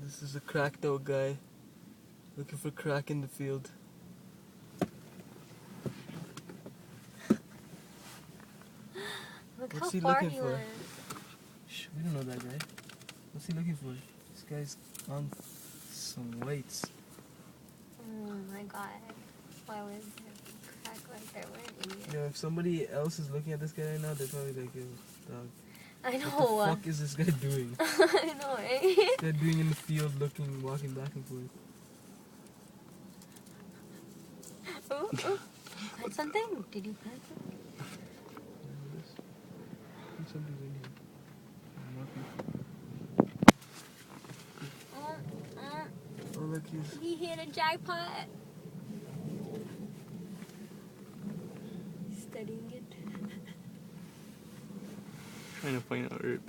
This is a cracked out guy looking for crack in the field. Look What's how he far looking he for? went. Shh, we don't know that guy. What's he looking for? This guy's on some weights. Oh my god. Why would there be crack right there? What an idiot. Yo, if somebody else is looking at this guy right now, they're probably like, yo, dog. I know. What the fuck is this guy doing? I know, right? This guy doing in the field, walking back and forth. Ooh, ooh. Plant something? Did you plant something? I think somebody's in here. Oh, look, He hit a jackpot. Studying it. trying to find out herb.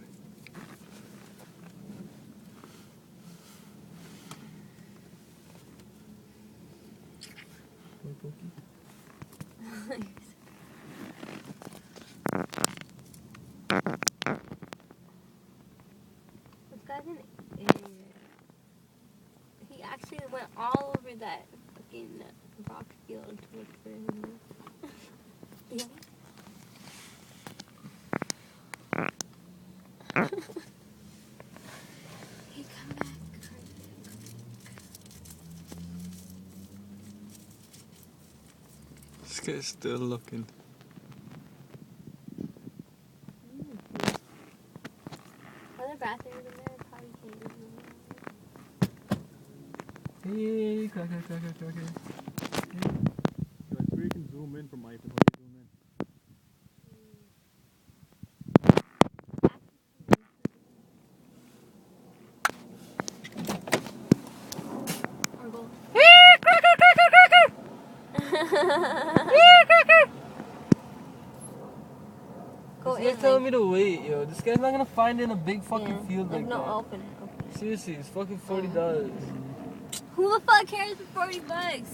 This guy's an idiot. He actually went all over that fucking rock field to look for him. Yeah. Hey, come back. This guy's still looking. Are there bathrooms in there? Probably can't use them. Hey, cracker. That's where you can zoom in from my phone. How do you zoom in? Or go. Go This guy's in. telling me to wait, yo. This guy's not gonna find it in a big fucking field like no, that. open it. Seriously, it's fucking $40. Who the fuck cares for $40?